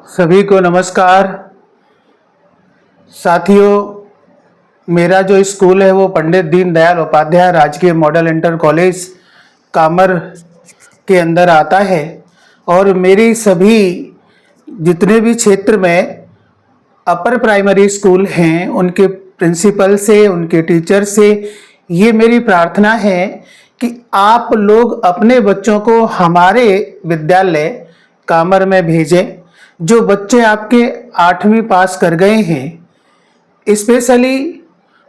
सभी को नमस्कार। साथियों, मेरा जो स्कूल है वो पंडित दीनदयाल उपाध्याय राजकीय मॉडल इंटर कॉलेज कामर के अंदर आता है और मेरी सभी जितने भी क्षेत्र में अपर प्राइमरी स्कूल हैं उनके प्रिंसिपल से, उनके टीचर से ये मेरी प्रार्थना है कि आप लोग अपने बच्चों को हमारे विद्यालय कामर में भेजें। जो बच्चे आपके 8वीं पास कर गए हैं, स्पेशली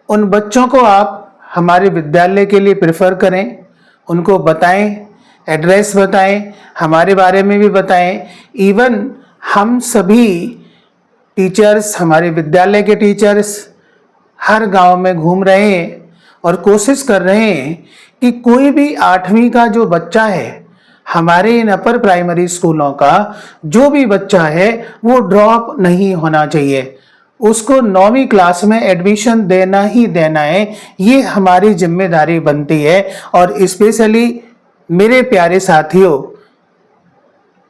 उन बच्चों को आप हमारे विद्यालय के लिए प्रेफर करें, उनको बताएं, एड्रेस बताएं, हमारे बारे में भी बताएं। इवन हम सभी टीचर्स, हमारे विद्यालय के टीचर्स हर गांव में घूम रहे हैं और कोशिश कर रहे हैं कि कोई भी 8वीं का जो बच्चा है, हमारे इन अपर प्राइमरी स्कूलों का जो भी बच्चा है वो ड्रॉप नहीं होना चाहिए। उसको 9वीं क्लास में एडमिशन देना ही देना है, ये हमारी जिम्मेदारी बनती है। और स्पेशली मेरे प्यारे साथियों,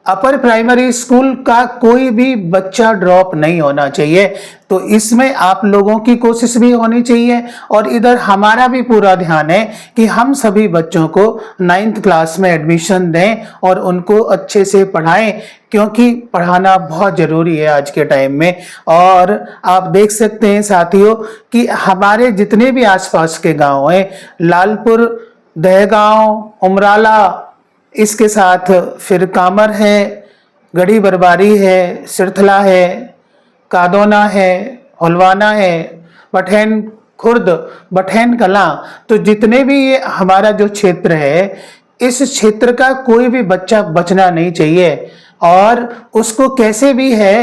अपर प्राइमरी स्कूल का कोई भी बच्चा ड्रॉप नहीं होना चाहिए। तो इसमें आप लोगों की कोशिश भी होनी चाहिए और इधर हमारा भी पूरा ध्यान है कि हम सभी बच्चों को 9th क्लास में एडमिशन दें और उनको अच्छे से पढ़ाएं, क्योंकि पढ़ाना बहुत ज़रूरी है आज के टाइम में। और आप देख सकते हैं साथियों कि हमारे जितने भी आसपास के गाँव हैं, लालपुर, दहगांव, उमराला, इसके साथ फिर कामर है, गढ़ी बरबारी है, सिरथला है, कादोना है, हलवाना है, बठैन खुर्द, बठैन कलां, तो जितने भी ये हमारा जो क्षेत्र है, इस क्षेत्र का कोई भी बच्चा बचना नहीं चाहिए। और उसको कैसे भी है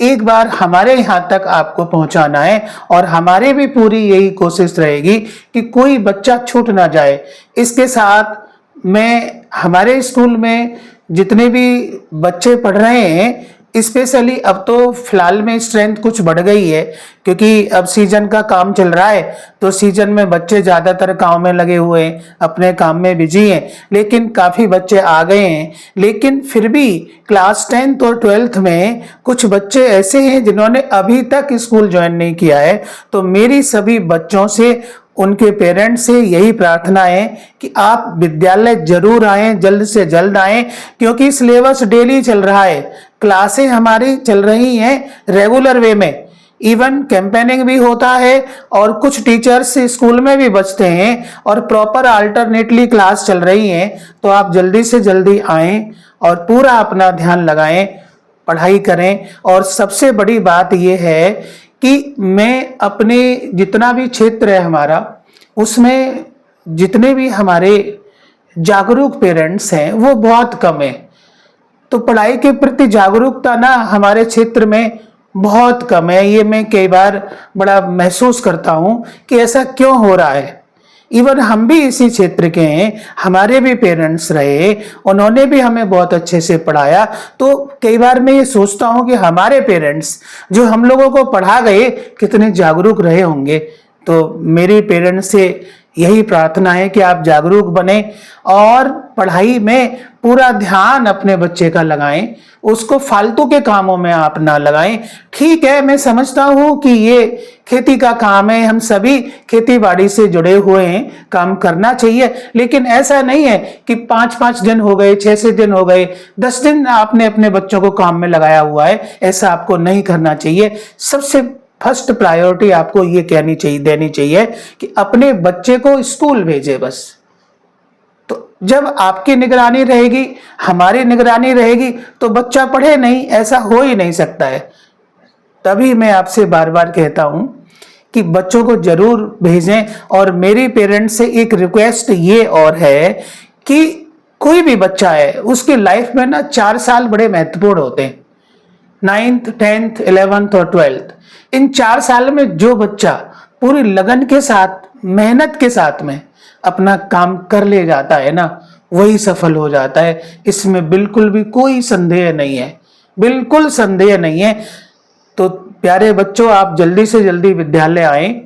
एक बार हमारे यहाँ तक आपको पहुँचाना है और हमारे भी पूरी यही कोशिश रहेगी कि कोई बच्चा छूट ना जाए। इसके साथ मैं हमारे स्कूल में जितने भी बच्चे पढ़ रहे हैं, स्पेशली अब तो फिलहाल में स्ट्रेंथ कुछ बढ़ गई है, क्योंकि अब सीजन का काम चल रहा है, तो सीजन में बच्चे ज़्यादातर काम में लगे हुए हैं, अपने काम में बिजी हैं, लेकिन काफ़ी बच्चे आ गए हैं। लेकिन फिर भी क्लास 10th और 12th में कुछ बच्चे ऐसे हैं जिन्होंने अभी तक स्कूल ज्वाइन नहीं किया है। तो मेरी सभी बच्चों से, उनके पेरेंट्स से यही प्रार्थना है कि आप विद्यालय जरूर आएं, जल्द से जल्द आएं, क्योंकि सिलेबस डेली चल रहा है, क्लासें हमारी चल रही हैं रेगुलर वे में, इवन कैंपेनिंग भी होता है और कुछ टीचर्स स्कूल में भी बचते हैं और प्रॉपर अल्टरनेटली क्लास चल रही हैं। तो आप जल्दी से जल्दी आएं और पूरा अपना ध्यान लगाएं, पढ़ाई करें। और सबसे बड़ी बात यह है कि मैं अपने जितना भी क्षेत्र है हमारा, उसमें जितने भी हमारे जागरूक पेरेंट्स हैं वो बहुत कम है। तो पढ़ाई के प्रति जागरूकता ना हमारे क्षेत्र में बहुत कम है। ये मैं कई बार बड़ा महसूस करता हूँ कि ऐसा क्यों हो रहा है। इवन हम भी इसी क्षेत्र के हैं, हमारे भी पेरेंट्स रहे, उन्होंने भी हमें बहुत अच्छे से पढ़ाया। तो कई बार मैं ये सोचता हूँ कि हमारे पेरेंट्स जो हम लोगों को पढ़ा गए कितने जागरूक रहे होंगे। तो मेरी पेरेंट्स से यही प्रार्थना है कि आप जागरूक बने और पढ़ाई में पूरा ध्यान अपने बच्चे का लगाएं, उसको फालतू के कामों में आप ना लगाएं। ठीक है, मैं समझता हूं कि ये खेती का काम है, हम सभी खेती बाड़ी से जुड़े हुए हैं, काम करना चाहिए, लेकिन ऐसा नहीं है कि 5-5 दिन हो गए, 6-6 दिन हो गए, 10 दिन आपने अपने बच्चों को काम में लगाया हुआ है। ऐसा आपको नहीं करना चाहिए। सबसे फर्स्ट प्रायोरिटी आपको ये देनी चाहिए कि अपने बच्चे को स्कूल भेजे बस। तो जब आपकी निगरानी रहेगी, हमारी निगरानी रहेगी, तो बच्चा पढ़े नहीं, ऐसा हो ही नहीं सकता है। तभी मैं आपसे बार बार कहता हूं कि बच्चों को जरूर भेजें। और मेरी पेरेंट्स से एक रिक्वेस्ट ये और है कि कोई भी बच्चा है, उसकी लाइफ में ना 4 साल बड़े महत्वपूर्ण होते हैं, 9th, 10th, 11th और 12th। इन 4 साल में जो बच्चा पूरी लगन के साथ, मेहनत के साथ में अपना काम कर ले जाता है ना, वही सफल हो जाता है। इसमें बिल्कुल भी कोई संदेह नहीं है, बिल्कुल संदेह नहीं है। तो प्यारे बच्चों, आप जल्दी से जल्दी विद्यालय आएं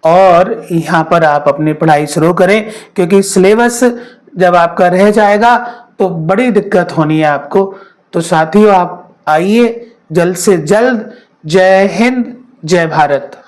और यहाँ पर आप अपनी पढ़ाई शुरू करें, क्योंकि सिलेबस जब आपका रह जाएगा तो बड़ी दिक्कत होनी है आपको। तो साथियों, आप आइए, जल्द से जल्द। जय हिंद, जय भारत।